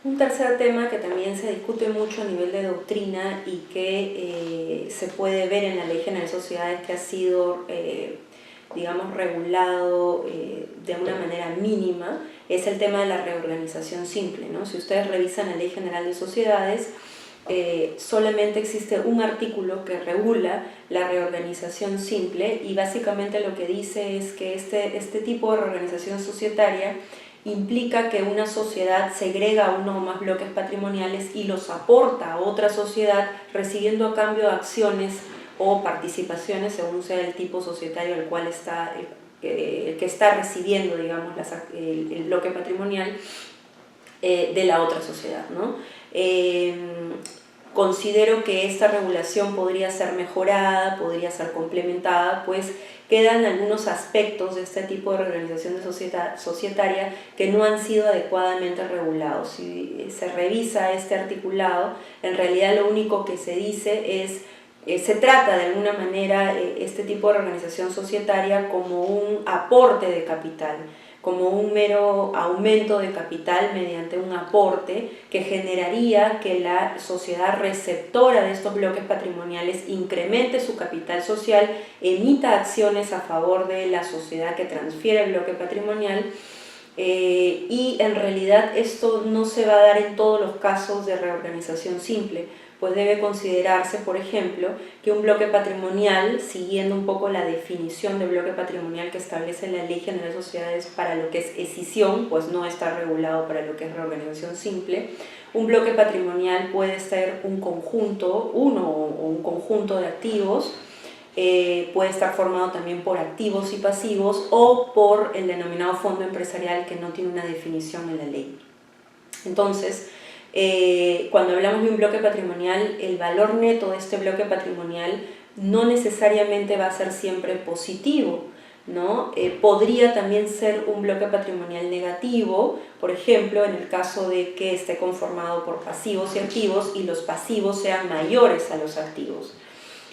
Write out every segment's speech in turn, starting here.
Un tercer tema que también se discute mucho a nivel de doctrina y que se puede ver en la Ley General de Sociedades, que ha sido, digamos, regulado de una manera mínima, es el tema de la reorganización simple, ¿no? Si ustedes revisan la Ley General de Sociedades, solamente existe un artículo que regula la reorganización simple, y básicamente lo que dice es que este tipo de reorganización societaria implica que una sociedad segrega uno o más bloques patrimoniales y los aporta a otra sociedad, recibiendo a cambio acciones o participaciones según sea el tipo societario al cual está el que está recibiendo, digamos, el bloque patrimonial de la otra sociedad, ¿no? Considero que esta regulación podría ser mejorada, podría ser complementada, pues quedan algunos aspectos de este tipo de reorganización societaria que no han sido adecuadamente regulados. Si se revisa este articulado, en realidad lo único que se dice es se trata de alguna manera este tipo de organización societaria como un aporte de capital, como un mero aumento de capital mediante un aporte que generaría que la sociedad receptora de estos bloques patrimoniales incremente su capital social, emita acciones a favor de la sociedad que transfiere el bloque patrimonial, y en realidad esto no se va a dar en todos los casos de reorganización simple, pues debe considerarse, por ejemplo, que un bloque patrimonial, siguiendo un poco la definición de bloque patrimonial que establece la Ley General de Sociedades para lo que es escisión, pues no está regulado para lo que es reorganización simple. Un bloque patrimonial puede ser un conjunto, uno o un conjunto de activos, puede estar formado también por activos y pasivos o por el denominado fondo empresarial, que no tiene una definición en la ley. Entonces, cuando hablamos de un bloque patrimonial, el valor neto de este bloque patrimonial no necesariamente va a ser siempre positivo, ¿no? Podría también ser un bloque patrimonial negativo, por ejemplo, en el caso de que esté conformado por pasivos y activos y los pasivos sean mayores a los activos.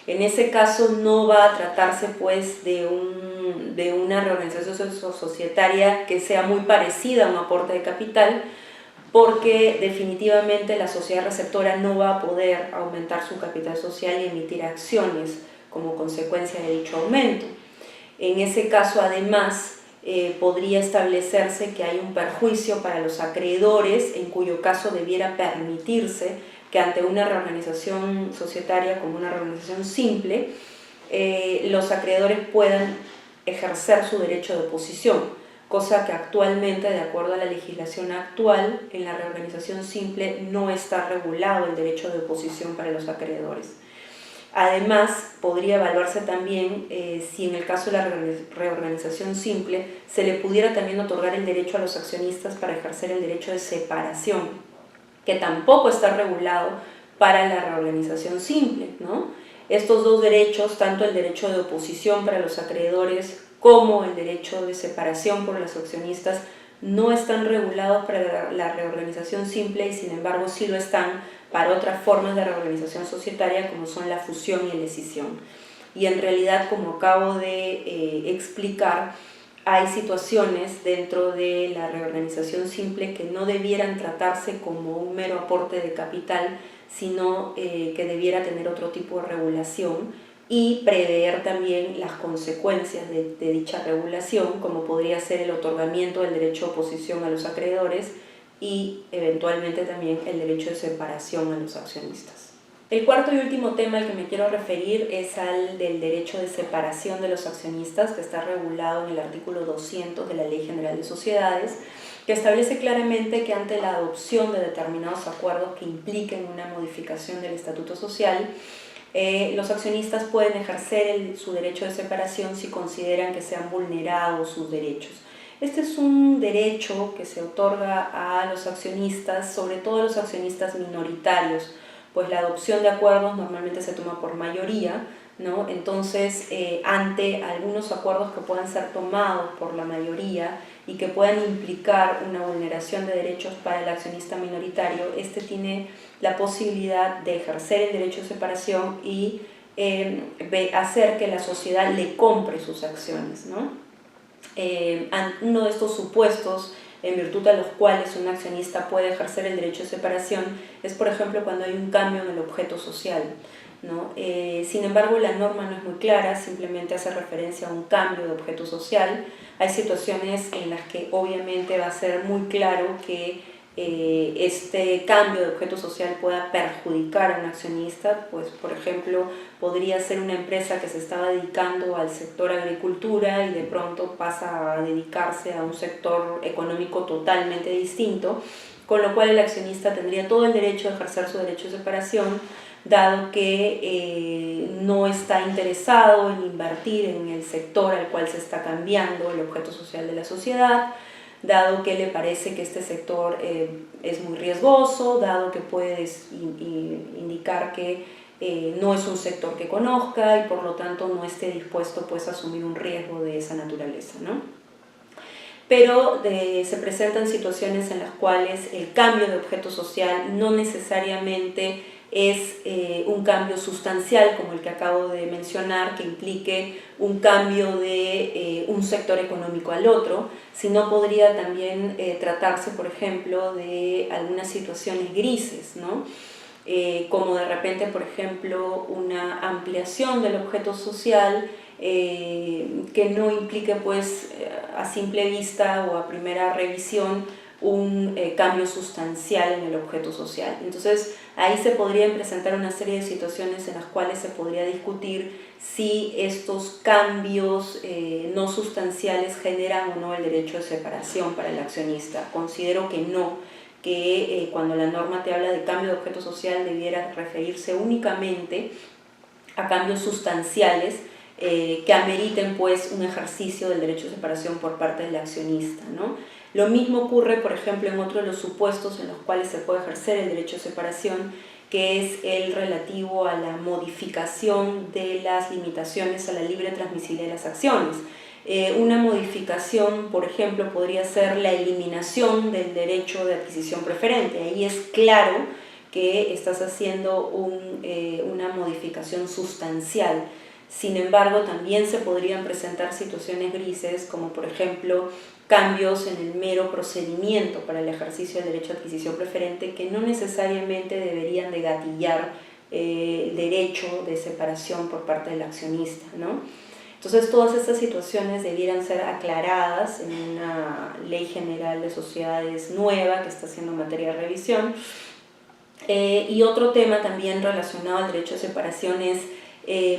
En ese caso no va a tratarse pues de una reorganización societaria que sea muy parecida a un aporte de capital, porque definitivamente la sociedad receptora no va a poder aumentar su capital social y emitir acciones como consecuencia de dicho aumento. En ese caso, además, podría establecerse que hay un perjuicio para los acreedores, en cuyo caso debiera permitirse que ante una reorganización societaria como una reorganización simple, los acreedores puedan ejercer su derecho de oposición, cosa que actualmente, de acuerdo a la legislación actual, en la reorganización simple no está regulado el derecho de oposición para los acreedores. Además, podría evaluarse también si en el caso de la reorganización simple se le pudiera también otorgar el derecho a los accionistas para ejercer el derecho de separación, que tampoco está regulado para la reorganización simple, ¿no? Estos dos derechos, tanto el derecho de oposición para los acreedores como el derecho de separación por los accionistas, no están regulados para la reorganización simple y sin embargo sí lo están para otras formas de reorganización societaria como son la fusión y la escisión. Y en realidad, como acabo de explicar, hay situaciones dentro de la reorganización simple que no debieran tratarse como un mero aporte de capital, sino que debiera tener otro tipo de regulación y prever también las consecuencias de dicha regulación, como podría ser el otorgamiento del derecho de oposición a los acreedores y eventualmente también el derecho de separación a los accionistas. El cuarto y último tema al que me quiero referir es al del derecho de separación de los accionistas, que está regulado en el artículo 200 de la Ley General de Sociedades, que establece claramente que ante la adopción de determinados acuerdos que impliquen una modificación del estatuto social, los accionistas pueden ejercer su derecho de separación si consideran que se han vulnerado sus derechos. Este es un derecho que se otorga a los accionistas, sobre todo a los accionistas minoritarios, pues la adopción de acuerdos normalmente se toma por mayoría, ¿no? Entonces, ante algunos acuerdos que puedan ser tomados por la mayoría y que puedan implicar una vulneración de derechos para el accionista minoritario, este tiene la posibilidad de ejercer el derecho de separación y hacer que la sociedad le compre sus acciones, ¿no? Uno de estos supuestos en virtud de los cuales un accionista puede ejercer el derecho de separación es, por ejemplo, cuando hay un cambio en el objeto social, ¿no? Sin embargo, la norma no es muy clara, simplemente hace referencia a un cambio de objeto social. Hay situaciones en las que obviamente va a ser muy claro que este cambio de objeto social pueda perjudicar a un accionista, pues por ejemplo podría ser una empresa que se estaba dedicando al sector agricultura y de pronto pasa a dedicarse a un sector económico totalmente distinto, con lo cual el accionista tendría todo el derecho de ejercer su derecho de separación, dado que no está interesado en invertir en el sector al cual se está cambiando el objeto social de la sociedad, dado que le parece que este sector es muy riesgoso, dado que puede indicar que no es un sector que conozca y por lo tanto no esté dispuesto pues, a asumir un riesgo de esa naturaleza, ¿no? Pero se presentan situaciones en las cuales el cambio de objeto social no necesariamente es un cambio sustancial como el que acabo de mencionar, que implique un cambio de un sector económico al otro, sino podría también tratarse, por ejemplo, de algunas situaciones grises, ¿no? Como de repente, por ejemplo, una ampliación del objeto social que no implique pues a simple vista o a primera revisión un cambio sustancial en el objeto social. Entonces ahí se podrían presentar una serie de situaciones en las cuales se podría discutir si estos cambios no sustanciales generan o no el derecho de separación para el accionista. Considero que no, que cuando la norma te habla de cambio de objeto social debiera referirse únicamente a cambios sustanciales que ameriten pues un ejercicio del derecho de separación por parte del accionista, ¿no? Lo mismo ocurre, por ejemplo, en otro de los supuestos en los cuales se puede ejercer el derecho de separación, que es el relativo a la modificación de las limitaciones a la libre transmisibilidad de las acciones. Una modificación, por ejemplo, podría ser la eliminación del derecho de adquisición preferente. Ahí es claro que estás haciendo una modificación sustancial. Sin embargo, también se podrían presentar situaciones grises, como por ejemplo cambios en el mero procedimiento para el ejercicio del derecho de adquisición preferente, que no necesariamente deberían de gatillar el derecho de separación por parte del accionista, ¿no? Entonces todas estas situaciones debieran ser aclaradas en una ley general de sociedades nueva que está haciendo materia de revisión. Y otro tema también relacionado al derecho de separación es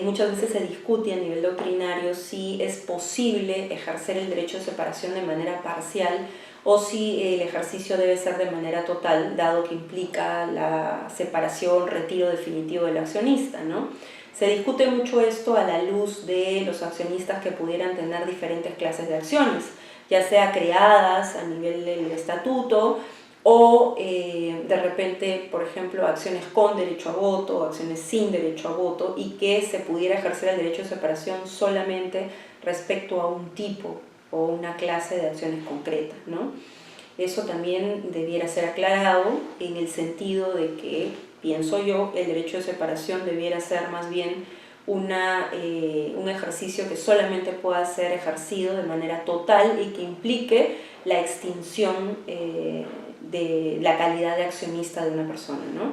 muchas veces se discute a nivel doctrinario si es posible ejercer el derecho de separación de manera parcial o si el ejercicio debe ser de manera total, dado que implica la separación, retiro definitivo del accionista, ¿no? Se discute mucho esto a la luz de los accionistas que pudieran tener diferentes clases de acciones, ya sea creadas a nivel del estatuto, o de repente, por ejemplo, acciones con derecho a voto o acciones sin derecho a voto, y que se pudiera ejercer el derecho de separación solamente respecto a un tipo o una clase de acciones concretas, ¿no? Eso también debiera ser aclarado en el sentido de que, pienso yo, el derecho de separación debiera ser más bien un ejercicio que solamente pueda ser ejercido de manera total y que implique la extinción de la calidad de accionista de una persona, ¿no?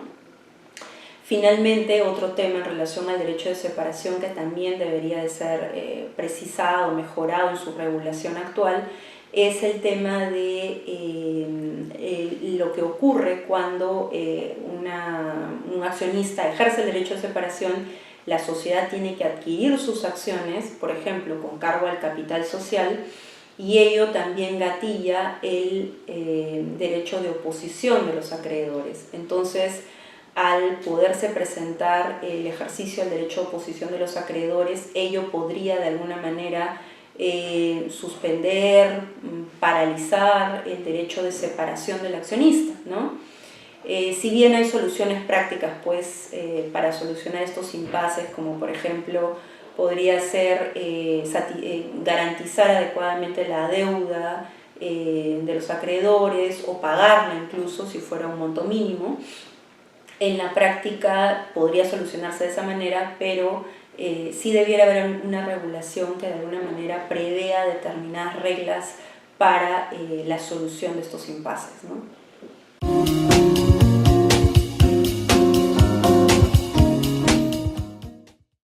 Finalmente, otro tema en relación al derecho de separación que también debería de ser precisado, mejorado en su regulación actual, es el tema de lo que ocurre cuando un accionista ejerce el derecho de separación. La sociedad tiene que adquirir sus acciones, por ejemplo, con cargo al capital social, y ello también gatilla el derecho de oposición de los acreedores. Entonces, al poderse presentar el ejercicio del derecho de oposición de los acreedores, ello podría de alguna manera suspender, paralizar el derecho de separación del accionista, ¿no? Si bien hay soluciones prácticas pues, para solucionar estos impases, como por ejemplo podría ser garantizar adecuadamente la deuda de los acreedores o pagarla incluso si fuera un monto mínimo, en la práctica podría solucionarse de esa manera, pero sí debiera haber una regulación que de alguna manera prevea determinadas reglas para la solución de estos impases, ¿no?